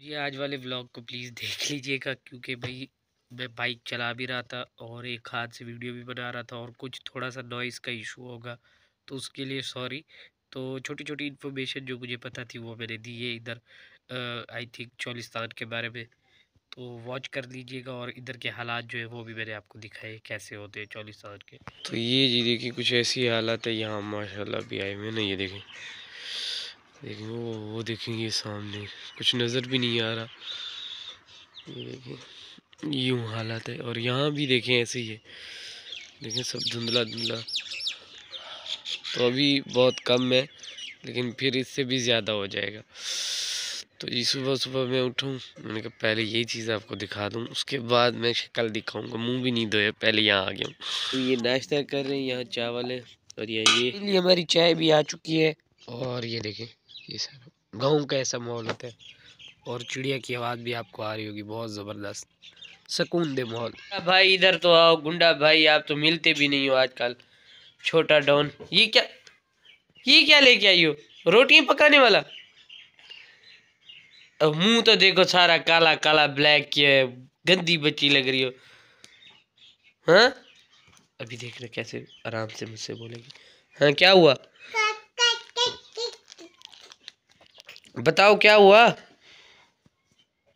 जी, आज वाले व्लॉग को प्लीज़ देख लीजिएगा क्योंकि भाई मैं बाइक चला भी रहा था और एक हाथ से वीडियो भी बना रहा था और कुछ थोड़ा सा नॉइज़ का इशू होगा तो उसके लिए सॉरी। तो छोटी छोटी इन्फॉर्मेशन जो मुझे पता थी वो मैंने दी है इधर आई थिंक चोलिस्तान के बारे में। तो वॉच कर लीजिएगा और इधर के हालात जो है वो भी मैंने आपको दिखाए कैसे होते हैं चोलिस्तान के। तो ये जी देखिए कुछ ऐसी हालत है यहाँ माशाल्लाह भी आए हुए ना। ये देखें देखें वो देखेंगे सामने कुछ नज़र भी नहीं आ रहा। ये देखें यूँ हालत है और यहाँ भी देखें ऐसे ही है। देखें सब धुंधला धुंधला। तो अभी बहुत कम है लेकिन फिर इससे भी ज़्यादा हो जाएगा। तो ये सुबह सुबह मैं उठूँ मैंने कहा पहले यही चीज़ आपको दिखा दूँ उसके बाद मैं शक्ल दिखाऊंगा। मुंह भी नहीं धोया पहले यहाँ आ गया हूँ। तो ये नाश्ता कर रहे हैं यहाँ चावल है और ये हमारी चाय भी आ चुकी है। और ये देखें ये सारा गाँव का ऐसा माहौल होता है और चिड़िया की आवाज़ भी आपको आ रही होगी बहुत ज़बरदस्त सुकून दे माहौल। भाई इधर तो आओ गुंडा भाई, आप तो मिलते भी नहीं हो आजकल। छोटा डॉन ये क्या लेके आई हो? रोटियां पकाने वाला? अब मुंह तो देखो सारा काला काला ब्लैक किया है, गंदी बच्ची लग रही हो। हाँ अभी देख रहे कैसे आराम से मुझसे बोलेगी। हाँ क्या हुआ बताओ क्या हुआ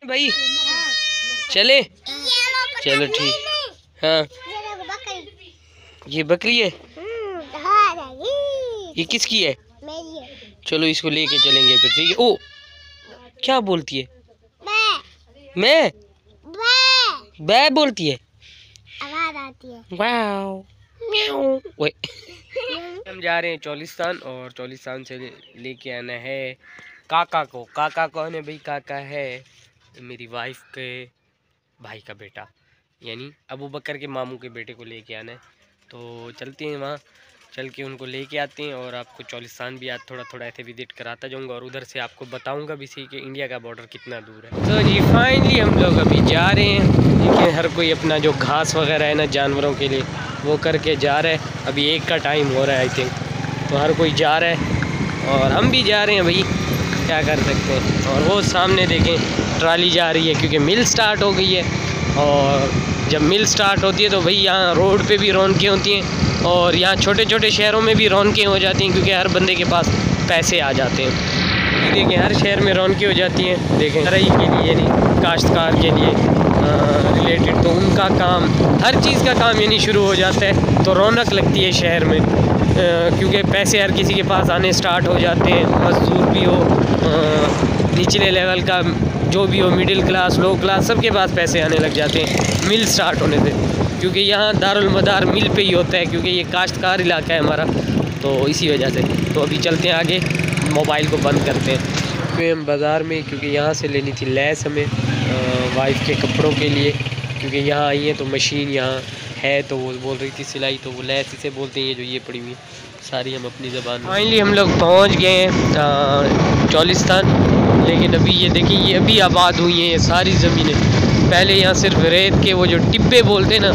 भाई? चले चलो ठीक। हाँ ये बकरी है, ये किसकी है? चलो इसको लेके चलेंगे फिर ठीक है। ओ क्या बोलती है? मैं बै बोलती है, आवाज आती है वाओ म्याऊ। हम जा रहे हैं चोलिस्तान और चोलिस्तान से लेके आना है काका को। काका कौन है भाई? काका है मेरी वाइफ के भाई का बेटा, यानी अबू बकर के मामू के बेटे को लेके आना है। तो चलते हैं वहाँ, चल के उनको लेके आते हैं और आपको चोलिस्तान भी आज थोड़ा थोड़ा ऐसे विजिट कराता जाऊँगा और उधर से आपको बताऊँगा भी सही कि इंडिया का बॉर्डर कितना दूर है। तो जी फाइनली हम लोग अभी जा रहे हैं। देखिए हर कोई अपना जो घास वगैरह है ना जानवरों के लिए वो करके जा रहा है। अभी 1 का टाइम हो रहा है आई थिंक, तो हर कोई जा रहा है और हम भी जा रहे हैं भाई, क्या कर सकते हैं। और वो सामने देखें ट्राली जा रही है क्योंकि मिल स्टार्ट हो गई है और जब मिल स्टार्ट होती है तो भाई यहाँ रोड पे भी रौनकें होती हैं और यहाँ छोटे छोटे शहरों में भी रौनकें हो जाती हैं क्योंकि हर बंदे के पास पैसे आ जाते हैं। देखें हर शहर में रौनकें हो जाती हैं। देखें रई के लिए यानी काश्तकार के लिए रिलेटेड तो उनका काम हर चीज़ का काम यानी शुरू हो जाता है तो रौनक लगती है शहर में क्योंकि पैसे हर किसी के पास आने स्टार्ट हो जाते हैं। मजदूर भी हो निचले लेवल का जो भी हो, मिडिल क्लास लो क्लास सबके पास पैसे आने लग जाते हैं मिल स्टार्ट होने से, क्योंकि यहाँ दारुल मदार मिल पे ही होता है क्योंकि ये काश्तकार इलाका है हमारा, तो इसी वजह से। तो अभी चलते हैं आगे, मोबाइल को बंद करते हैं। फिर हम बाज़ार में क्योंकि यहाँ से लेनी थी लैस हमें वाइफ के कपड़ों के लिए, क्योंकि यहाँ आई हैं तो मशीन यहाँ है तो वो बोल रही थी सिलाई, तो वो लैस इसे बोलते हैं ये जो ये पड़ी हुई सारी हम अपनी ज़बान में। फाइनली हम लोग पहुँच गए हैं चोलिस्तान, लेकिन अभी ये देखिए ये अभी आबाद हुई हैं ये सारी ज़मीनें। पहले यहाँ सिर्फ रेत के वो जो टिब्बे बोलते हैं ना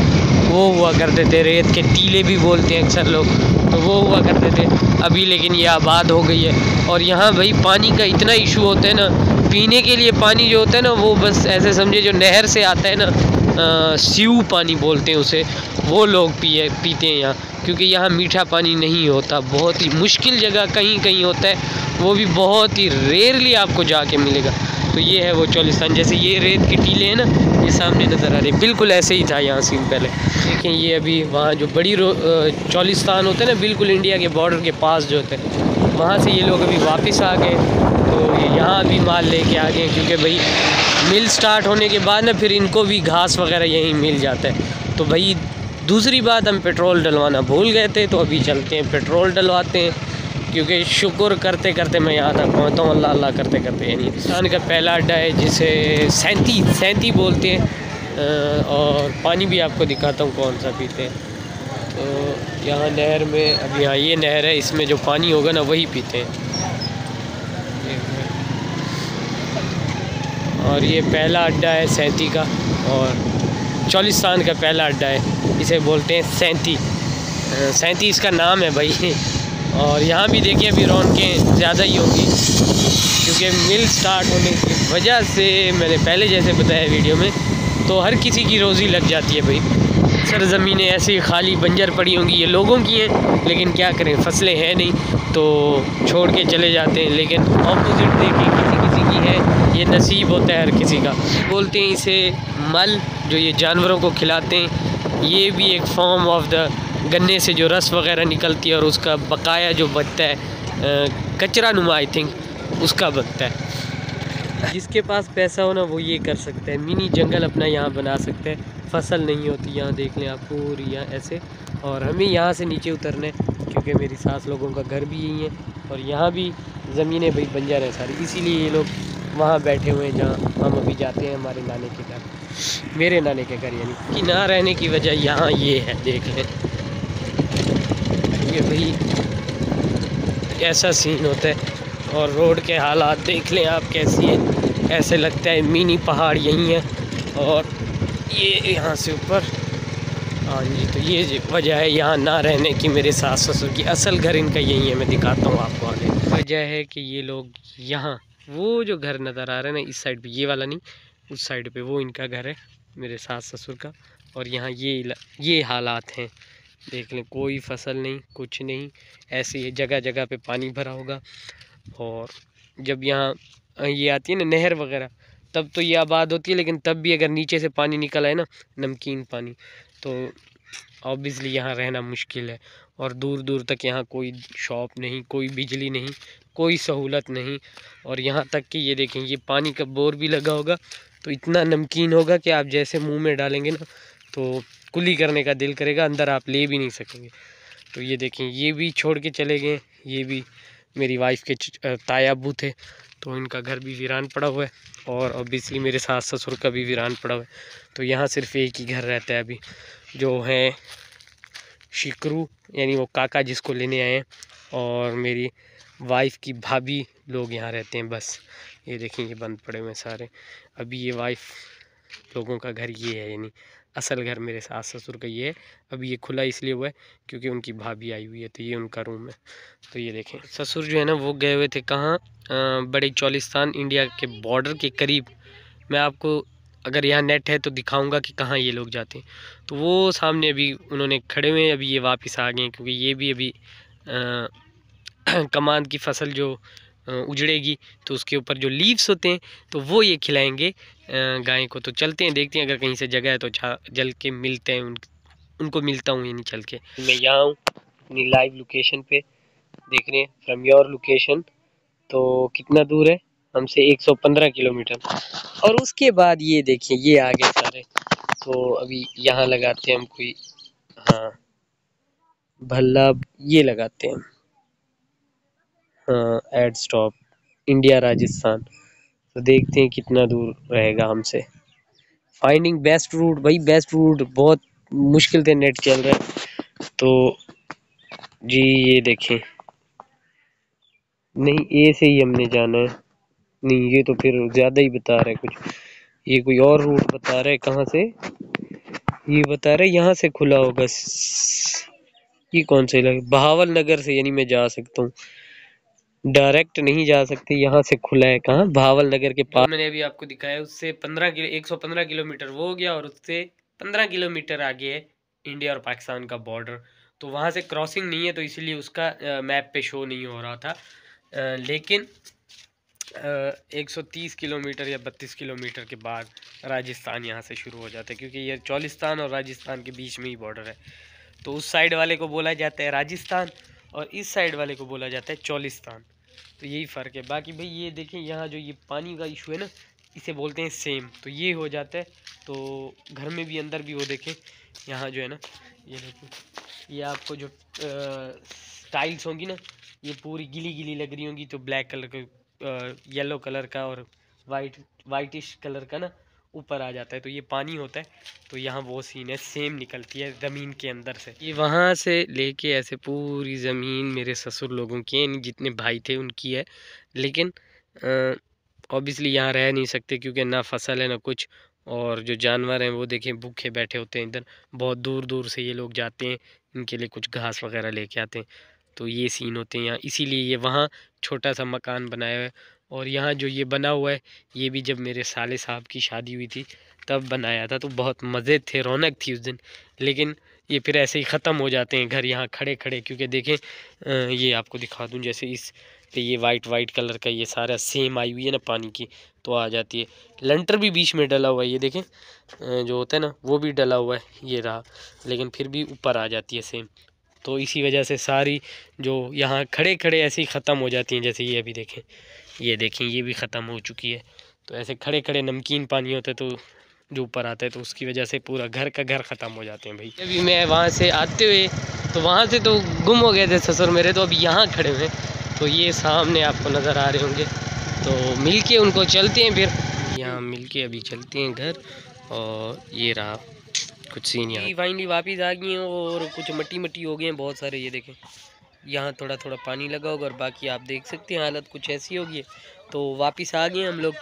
वो हुआ करते थे, रेत के टीले भी बोलते हैं अक्सर लोग, तो वो हुआ करते थे अभी, लेकिन ये आबाद हो गई है। और यहाँ भाई पानी का इतना इशू होता है ना, पीने के लिए पानी जो होता है ना वो बस ऐसे समझे जो नहर से आता है ना, सीव पानी बोलते हैं उसे, वो लोग पीते हैं यहाँ, क्योंकि यहाँ मीठा पानी नहीं होता, बहुत ही मुश्किल जगह कहीं कहीं होता है, वो भी बहुत ही रेयरली आपको जाके मिलेगा। तो ये है वो चोलिस्तान, जैसे ये रेत के टीले हैं ना ये सामने नज़र आ रहे हैं, बिल्कुल ऐसे ही था यहाँ सीन पहले। देखें ये अभी वहाँ जो बड़ी चोलिस्तान होता है ना बिल्कुल इंडिया के बॉर्डर के पास जो होता है, वहाँ से ये लोग अभी वापस आ गए, तो ये यहाँ भी माल लेके आ गए क्योंकि भाई मिल स्टार्ट होने के बाद ना फिर इनको भी घास वगैरह यहीं मिल जाता है। तो भाई दूसरी बात हम पेट्रोल डलवाना भूल गए थे, तो अभी चलते हैं पेट्रोल डलवाते हैं, क्योंकि शुक्र करते करते मैं यहाँ तक पहुँचता हूँ, अल्लाह अल्लाह करते करते। यानी पाकिस्तान का पहला अड्डा है जिसे सैंती बोलते हैं, और पानी भी आपको दिखाता हूँ कौन सा पीते हैं। तो यहाँ नहर में अभी यहाँ ये नहर है, इसमें जो पानी होगा ना वही पीते हैं। और ये पहला अड्डा है सैंती का, और चोलिस्तान का पहला अड्डा है, इसे बोलते हैं सैंती इसका नाम है भाई। और यहाँ भी देखिए अभी रौनकें ज़्यादा ही होंगी क्योंकि मिल स्टार्ट होने की वजह से मैंने पहले जैसे बताया वीडियो में, तो हर किसी की रोज़ी लग जाती है भाई। सरज़मीनें ऐसी खाली बंजर पड़ी होंगी, ये लोगों की हैं, लेकिन क्या करें, फसलें हैं नहीं तो छोड़ के चले जाते हैं। लेकिन ऑपोजिट देखिए, किसी किसी की है, ये नसीब होता है हर किसी का। बोलते हैं इसे मल, जो ये जानवरों को खिलाते हैं। ये भी एक फॉर्म ऑफ द गन्ने से जो रस वगैरह निकलती है और उसका बकाया जो बचता है, कचरा नुमा आई थिंक, उसका बचता है। जिसके पास पैसा हो ना वो ये कर सकता है, मिनी जंगल अपना यहाँ बना सकता है। फसल नहीं होती यहाँ, देख लें आप पूरी यहाँ ऐसे। और हमें यहाँ से नीचे उतरना है क्योंकि मेरी सास लोगों का घर भी यही है और यहाँ भी ज़मीनें भाई बंजर हैं सारी, इसीलिए ये लोग वहाँ बैठे हुए हैं जहाँ हम अभी जाते हैं हमारे नाने के घर, मेरे नाने के घर। यानी कि ना रहने की वजह यहाँ ये है, देख लें ये भाई ऐसा सीन होता है। और रोड के हालात देख लें आप कैसी है, ऐसे लगता है मिनी पहाड़ यहीं है और ये यहाँ से ऊपर। हाँ जी, तो ये वजह है यहाँ ना रहने की मेरे सास ससुर की। असल घर इनका यही है, मैं दिखाता हूँ आपको आगे। वजह है कि ये लोग यहाँ, वो जो घर नज़र आ रहा है ना इस साइड पे, ये वाला नहीं, उस साइड पे वो इनका घर है मेरे सास ससुर का। और यहाँ ये हालात हैं, देख लें कोई फसल नहीं, कुछ नहीं, ऐसे ही जगह जगह पे पानी भरा होगा। और जब यहाँ ये आती है ना नहर वगैरह, तब तो ये आबाद होती है, लेकिन तब भी अगर नीचे से पानी निकल आए ना, नमकीन पानी, तो ऑब्वियसली यहाँ रहना मुश्किल है। और दूर दूर तक यहाँ कोई शॉप नहीं, कोई बिजली नहीं, कोई सहूलत नहीं। और यहाँ तक कि ये देखें, ये पानी का बोर भी लगा होगा तो इतना नमकीन होगा कि आप जैसे मुंह में डालेंगे ना तो कुली करने का दिल करेगा, अंदर आप ले भी नहीं सकेंगे। तो ये देखें, ये भी छोड़ के चले गए, ये भी मेरी वाइफ के ताया अब्बू थे, तो इनका घर भी वीरान पड़ा हुआ है। और ऑब्वियसली मेरे सास ससुर का भी वीरान पड़ा हुआ है। तो यहाँ सिर्फ एक ही घर रहता है अभी, जो है शिकरू, यानी वो काका जिसको लेने आए हैं, और मेरी वाइफ की भाभी लोग यहाँ रहते हैं बस। ये देखेंगे बंद पड़े हुए सारे। अभी ये वाइफ लोगों का घर ये है, यानी असल घर मेरे सास ससुर का ये है। अभी ये खुला इसलिए हुआ है क्योंकि उनकी भाभी आई हुई है, तो ये उनका रूम है। तो ये देखें, ससुर जो है ना वो गए हुए थे कहाँ, बड़े चौलिस्तान, इंडिया के बॉर्डर के करीब। मैं आपको अगर यहाँ नेट है तो दिखाऊंगा कि कहाँ ये लोग जाते हैं। तो वो सामने अभी उन्होंने खड़े हुए हैं, अभी ये वापस आ गए हैं क्योंकि ये भी अभी कमान की फसल जो उजड़ेगी तो उसके ऊपर जो लीव्स होते हैं तो वो ये खिलाएंगे गाय को। तो चलते हैं, देखते हैं अगर कहीं से जगह है तो जल के मिलते हैं, उनको मिलता हूँ यानी चल के। मैं यहाँ हूँ अपनी लाइव लोकेशन पे, देख रहे हैं फ्रॉम योर लोकेशन। तो कितना दूर है हमसे, 115 किलोमीटर। और उसके बाद ये देखिए ये आगे सारे, तो अभी यहाँ लगाते हैं हम कोई, हाँ भल्ला ये लगाते हैं हम, हाँ एड स्टॉप इंडिया राजस्थान। तो देखते हैं कितना दूर रहेगा हमसे। फाइंडिंग बेस्ट रूट, भाई बेस्ट रूट बहुत मुश्किल से नेट चल रहा है। तो जी ये देखें, नहीं ए से ही हमने जाना है, नहीं ये तो फिर ज़्यादा ही बता रहा है कुछ, ये कोई और रूट बता रहा है। कहाँ से ये बता रहा है, यहाँ से खुला होगा। ये कौन सा इलाका, बहावल नगर से, यानी मैं जा सकता हूँ, डायरेक्ट नहीं जा सकते, यहाँ से खुला है। कहाँ, बहावल नगर के पास। मैंने अभी आपको दिखाया उससे 115 किलोमीटर वो हो गया, और उससे 15 किलोमीटर आगे है इंडिया और पाकिस्तान का बॉर्डर। तो वहाँ से क्रॉसिंग नहीं है, तो इसीलिए उसका मैप पे शो नहीं हो रहा था। लेकिन 130 किलोमीटर या 32 किलोमीटर के बाद राजस्थान यहाँ से शुरू हो जाता है, क्योंकि ये चौलिस्तान और राजस्थान के बीच में ही बॉर्डर है। तो उस साइड वाले को बोला जाता है राजस्थान और इस साइड वाले को बोला जाता है चौलिस्तान। तो यही फ़र्क है। बाकी भाई ये देखें, यहाँ जो ये पानी का इशू है ना, इसे बोलते हैं सेम। तो ये हो जाता है, तो घर में भी अंदर भी वो देखें, यहाँ जो है ना, ये देखें, ये आपको जो टाइल्स होंगी ना, ये पूरी गीली गीली लग रही होंगी, तो ब्लैक कलर का, येलो कलर का और वाइटिश कलर का ना ऊपर आ जाता है, तो ये पानी होता है। तो यहाँ वो सीन है, सेम निकलती है ज़मीन के अंदर से। ये वहाँ से लेके ऐसे पूरी ज़मीन मेरे ससुर लोगों की है, जितने भाई थे उनकी है। लेकिन ऑब्वियसली यहाँ रह नहीं सकते क्योंकि ना फसल है ना कुछ। और जो जानवर हैं वो देखें भूखे बैठे होते हैं इधर, बहुत दूर दूर से ये लोग जाते हैं, इनके लिए कुछ घास वगैरह लेके आते हैं। तो ये सीन होते हैं यहाँ, इसीलिए ये वहाँ छोटा सा मकान बनाया हुआ है और यहाँ जो ये बना हुआ है ये भी जब मेरे साले साहब की शादी हुई थी तब बनाया था, तो बहुत मज़े थे, रौनक थी उस दिन। लेकिन ये फिर ऐसे ही ख़त्म हो जाते हैं घर यहाँ खड़े खड़े, क्योंकि देखें ये आपको दिखा दूँ, जैसे इस पे ये वाइट कलर का ये सारा सेम आई हुई है ना पानी की, तो आ जाती है। लंटर भी बीच में डला हुआ है, ये देखें जो होता है ना वो भी डला हुआ है, ये रहा, लेकिन फिर भी ऊपर आ जाती है सेम। तो इसी वजह से सारी जो यहाँ खड़े खड़े ऐसे ही ख़त्म हो जाती हैं। जैसे ये अभी देखें, ये देखें ये भी ख़त्म हो चुकी है। तो ऐसे खड़े खड़े नमकीन पानी होता है तो जो ऊपर आता है, तो उसकी वजह से पूरा घर का घर ख़त्म हो जाते हैं भाई। अभी मैं वहाँ से आते हुए तो वहाँ से तो गुम हो गए थे ससुर मेरे, तो अभी यहाँ खड़े हुए, तो ये सामने आपको नज़र आ रहे होंगे। तो मिल के उनको चलते हैं, फिर यहाँ मिल के अभी चलते हैं घर। और ये रहा कुछ सीन यहाँ। फाइनली वापस आ गए हैं और कुछ मट्टी हो गए हैं बहुत सारे, ये देखें यहाँ थोड़ा थोड़ा पानी लगा होगा और बाकी आप देख सकते हैं हालत कुछ ऐसी होगी है। तो वापस आ गए हम लोग।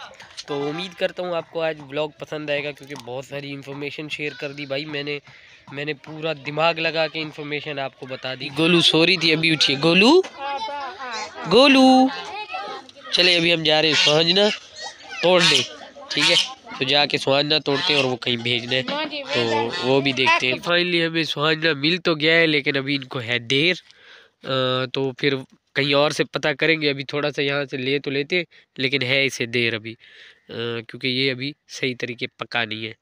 तो उम्मीद करता हूँ आपको आज व्लॉग पसंद आएगा, क्योंकि बहुत सारी इन्फॉर्मेशन शेयर कर दी भाई मैंने पूरा दिमाग लगा के इन्फॉर्मेशन आपको बता दी। गोलू सो रही थी, अभी उठिए गोलू। चले अभी हम जा रहे हैं सुहाजना तोड़ने, ठीक है, तो जाके सुहाजना तोड़ते हैं और वो कहीं भेजने, तो वो भी देखते हैं। फाइनली हमें सुहाजना मिल तो गया है, लेकिन अभी इनको है देर, तो फिर कहीं और से पता करेंगे। अभी थोड़ा सा यहाँ से ले तो लेते, लेकिन है इसे देर अभी, क्योंकि ये अभी सही तरीके पका नहीं है।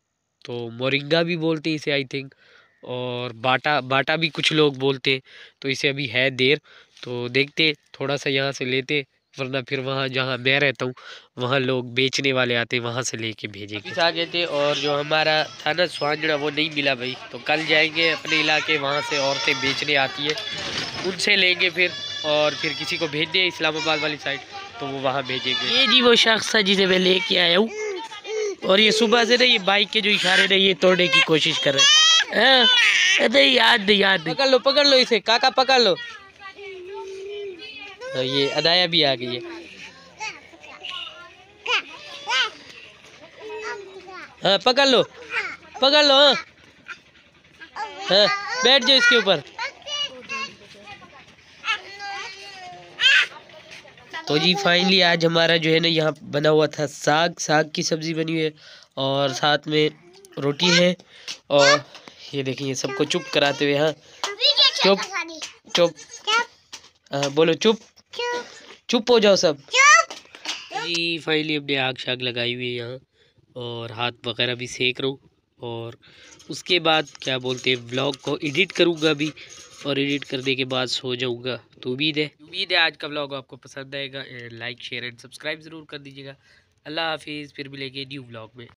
तो मोरिंगा भी बोलते हैं इसे आई थिंक, और बाटा भी कुछ लोग बोलते हैं, तो इसे अभी है देर। तो देखते थोड़ा सा यहाँ से लेते, वरना फिर वहाँ जहाँ मैं रहता हूँ वहाँ लोग बेचने वाले आते हैं, वहाँ से लेके भेजेंगे। आ गए थे और जो हमारा था ना सुहाजना वो नहीं मिला भाई, तो कल जाएंगे अपने इलाके, वहाँ से औरतें बेचने आती है उनसे लेंगे फिर, और फिर किसी को भेज दिए इस्लामाबाद वाली साइड, तो वो वहाँ भेजेंगे। ये जी वो शख्स था जिसे मैं लेके आया हूँ, और ये सुबह से ना ये बाइक के जो इशारे ना ये तोड़ने की कोशिश कर रहे हैं। अरे याद नहीं। पकड़ लो इसे काका, पकड़ लो। तो ये अदाया भी आ गई है। हाँ पकड़ लो हाँ हाँ, बैठ जाओ इसके ऊपर। तो जी फाइनली आज हमारा जो है ना यहाँ बना हुआ था साग की सब्ज़ी बनी हुई है, और साथ में रोटी है। और ये देखिए सबको चुप कराते हुए, हाँ चुप बोलो चुप हो जाओ सब। जी फाइनली अपने आग शाग लगाई हुई है यहाँ, और हाथ वगैरह भी सेक रहा हूँ, और उसके बाद क्या बोलते हैं व्लॉग को एडिट करूँगा अभी, और एडिट करने के बाद सो जाऊँगा। तो उम्मीद है आज का व्लॉग आपको पसंद आएगा। लाइक शेयर एंड सब्सक्राइब ज़रूर कर दीजिएगा। अल्लाह हाफिज़, फिर मिलेंगे न्यू व्लॉग में।